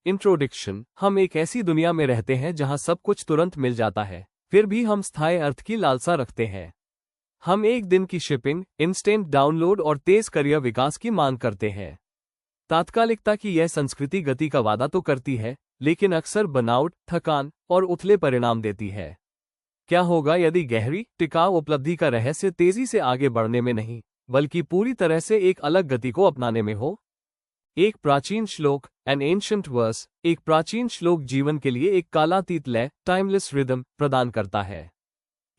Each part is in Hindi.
इंट्रोडक्शन। हम एक ऐसी दुनिया में रहते हैं जहां सब कुछ तुरंत मिल जाता है, फिर भी हम स्थायी अर्थ की लालसा रखते हैं। हम एक दिन की शिपिंग, इंस्टेंट डाउनलोड और तेज करियर विकास की मांग करते हैं। तात्कालिकता की यह संस्कृति गति का वादा तो करती है, लेकिन अक्सर बनावट, थकान और उथले परिणाम देती है। क्या होगा यदि गहरी, टिकाऊ उपलब्धि का रहस्य तेजी से आगे बढ़ने में नहीं, बल्कि पूरी तरह से एक अलग गति को अपनाने में हो? एक प्राचीन श्लोक, एन एंशिएंट वर्स, एक प्राचीन श्लोक जीवन के लिए एक कालातीत लय, टाइमलेस रिदम प्रदान करता है।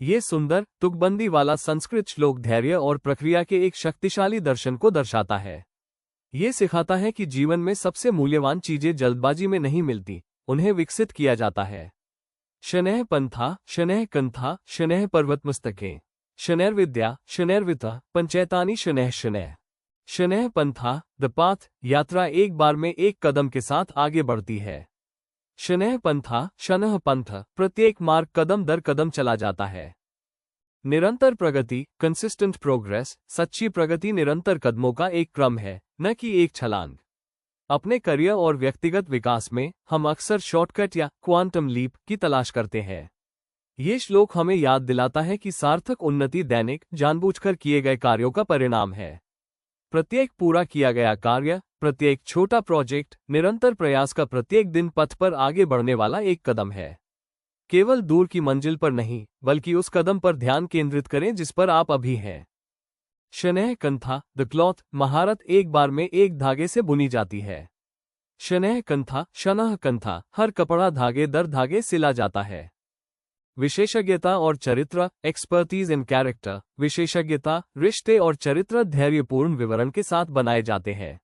ये सुंदर, तुकबंदी वाला संस्कृत श्लोक धैर्य और प्रक्रिया के एक शक्तिशाली दर्शन को दर्शाता है। ये सिखाता है कि जीवन में सबसे मूल्यवान चीजें जल्दबाजी में नहीं मिलती, उन्हें विकसित किया जाता है। शनैः पंथा, शनैः कंथा, शनैः पर्वतमस्तके, शनैर्विद्या, शनैर्विता, पंचैतानि शनैः शनैः। शनैः पंथा, द पाथ, यात्रा एक बार में एक कदम के साथ आगे बढ़ती है। शनैः पंथा, शनः पंथ, प्रत्येक मार्ग कदम दर कदम चला जाता है। निरंतर प्रगति, कंसिस्टेंट प्रोग्रेस, सच्ची प्रगति निरंतर कदमों का एक क्रम है, न कि एक छलांग। अपने करियर और व्यक्तिगत विकास में हम अक्सर शॉर्टकट या क्वांटम लीप की तलाश करते हैं। ये श्लोक हमें याद दिलाता है कि सार्थक उन्नति दैनिक, जानबूझकर किए गए कार्यों का परिणाम है। प्रत्येक पूरा किया गया कार्य, प्रत्येक छोटा प्रोजेक्ट, निरंतर प्रयास का प्रत्येक दिन पथ पर आगे बढ़ने वाला एक कदम है। केवल दूर की मंजिल पर नहीं, बल्कि उस कदम पर ध्यान केंद्रित करें जिस पर आप अभी हैं। शनैः कंथा, द क्लॉथ, महारत एक बार में एक धागे से बुनी जाती है। शनैः कंथा, शनः कंथा, हर कपड़ा धागे दर धागे सिला जाता है। विशेषज्ञता और चरित्र, एक्सपर्टीज इन कैरेक्टर, विशेषज्ञता, रिश्ते और चरित्र धैर्यपूर्ण विवरण के साथ बनाए जाते हैं।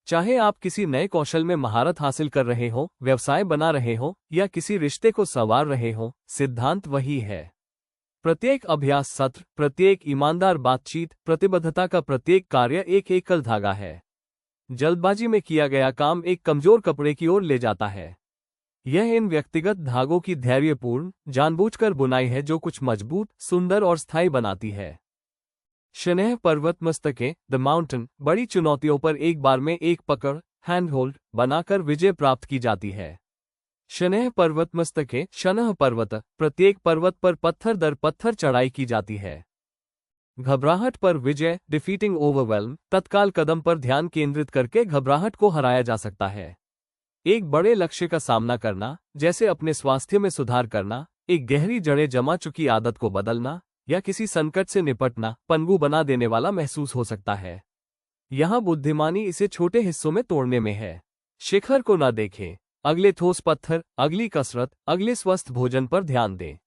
चाहे आप किसी नए कौशल में महारत हासिल कर रहे हो, व्यवसाय बना रहे हो या किसी रिश्ते को संवार रहे हो, सिद्धांत वही है। प्रत्येक अभ्यास सत्र, प्रत्येक ईमानदार बातचीत, प्रतिबद्धता का प्रत्येक कार्य एक एकल धागा है। जल्दबाजी में किया गया काम एक कमजोर कपड़े की ओर ले जाता है। यह इन व्यक्तिगत धागों की धैर्यपूर्ण, जानबूझकर बुनाई है जो कुछ मजबूत, सुंदर और स्थायी बनाती है। शनैः पर्वतमस्तके, द माउंटेन, बड़ी चुनौतियों पर एक बार में एक पकड़, हैंडहोल्ड बनाकर विजय प्राप्त की जाती है। शनैः पर्वतमस्तके, शनः पर्वत, प्रत्येक पर्वत पर पत्थर दर पत्थर चढ़ाई की जाती है। घबराहट पर विजय, डिफीटिंग ओवरवेल्म, तत्काल कदम पर ध्यान केंद्रित करके घबराहट को हराया जा सकता है। एक बड़े लक्ष्य का सामना करना, जैसे अपने स्वास्थ्य में सुधार करना, एक गहरी जड़ें जमा चुकी आदत को बदलना या किसी संकट से निपटना, पनगु बना देने वाला महसूस हो सकता है। यहाँ बुद्धिमानी इसे छोटे हिस्सों में तोड़ने में है। शिखर को न देखें, अगले ठोस पत्थर, अगली कसरत, अगले स्वस्थ भोजन पर ध्यान दें।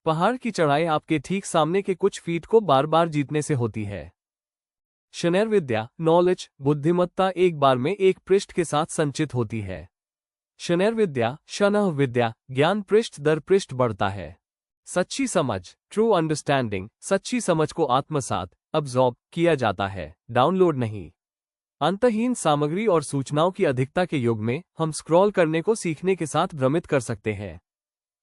पहाड़ की चढ़ाई आपके ठीक सामने के कुछ फीट को बार बार जीतने से होती है। शनैर्विद्या, नॉलेज, बुद्धिमत्ता एक बार में एक पृष्ठ के साथ संचित होती है। शनैर्विद्या, शनः विद्या, ज्ञान पृष्ठ दर पृष्ठ बढ़ता है। सच्ची समझ, ट्रू अंडरस्टैंडिंग, सच्ची समझ को आत्मसात, अब्सॉर्ब किया जाता है, डाउनलोड नहीं। अंतहीन सामग्री और सूचनाओं की अधिकता के युग में हम स्क्रॉल करने को सीखने के साथ भ्रमित कर सकते हैं।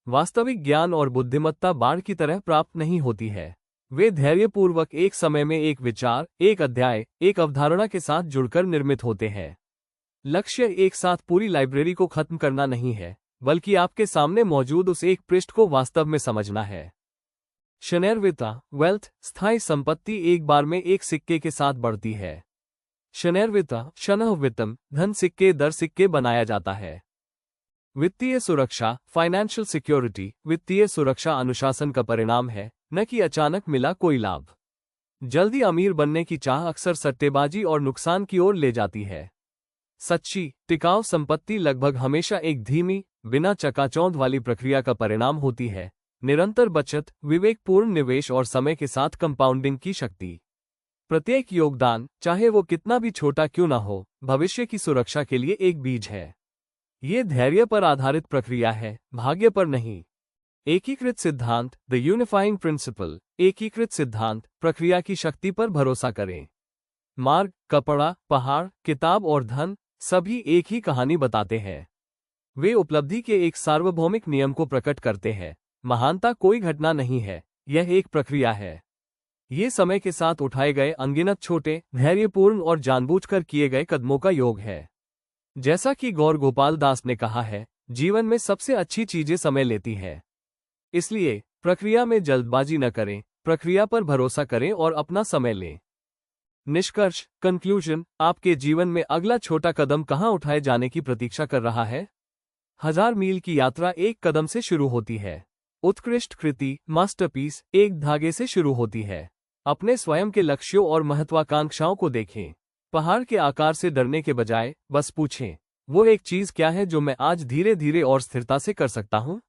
वास्तविक ज्ञान और बुद्धिमत्ता बाढ़ की तरह प्राप्त नहीं होती है। वे धैर्यपूर्वक एक समय में एक विचार, एक अध्याय, एक अवधारणा के साथ जुड़कर निर्मित होते हैं। लक्ष्य एक साथ पूरी लाइब्रेरी को खत्म करना नहीं है, बल्कि आपके सामने मौजूद उस एक पृष्ठ को वास्तव में समझना है। शनैर्विता, वेल्थ, स्थायी संपत्ति एक बार में एक सिक्के के साथ बढ़ती है। शनैर्विता, शनः वित्तम, धन सिक्के दर सिक्के बनाया जाता है। वित्तीय सुरक्षा, फाइनेंशियल सिक्योरिटी, वित्तीय सुरक्षा अनुशासन का परिणाम है, न कि अचानक मिला कोई लाभ। जल्दी अमीर बनने की चाह अक्सर सट्टेबाजी और नुकसान की ओर ले जाती है। सच्ची, टिकाऊ संपत्ति लगभग हमेशा एक धीमी, बिना चकाचौंध वाली प्रक्रिया का परिणाम होती है। निरंतर बचत, विवेकपूर्ण निवेश और समय के साथ कंपाउंडिंग की शक्ति। प्रत्येक योगदान, चाहे वो कितना भी छोटा क्यों ना हो, भविष्य की सुरक्षा के लिए एक बीज है। ये धैर्य पर आधारित प्रक्रिया है, भाग्य पर नहीं। एकीकृत सिद्धांत, द यूनिफाइंग प्रिंसिपल, एकीकृत सिद्धांत, प्रक्रिया की शक्ति पर भरोसा करें। मार्ग, कपड़ा, पहाड़, किताब और धन, सभी एक ही कहानी बताते हैं। वे उपलब्धि के एक सार्वभौमिक नियम को प्रकट करते हैं। महानता कोई घटना नहीं है, यह एक प्रक्रिया है। ये समय के साथ उठाए गए अनगिनत छोटे, धैर्यपूर्ण और जानबूझकर किए गए कदमों का योग है। जैसा कि गौर गोपाल दास ने कहा है, जीवन में सबसे अच्छी चीजें समय लेती है। इसलिए प्रक्रिया में जल्दबाजी न करें, प्रक्रिया पर भरोसा करें और अपना समय लें। निष्कर्ष, कंक्लूजन, आपके जीवन में अगला छोटा कदम कहां उठाए जाने की प्रतीक्षा कर रहा है? 1000 मील की यात्रा एक कदम से शुरू होती है। उत्कृष्ट कृति, मास्टरपीस, एक धागे से शुरू होती है। अपने स्वयं के लक्ष्यों और महत्वाकांक्षाओं को देखें। पहाड़ के आकार से डरने के बजाय बस पूछें, वो एक चीज क्या है जो मैं आज धीरे धीरे और स्थिरता से कर सकता हूँ?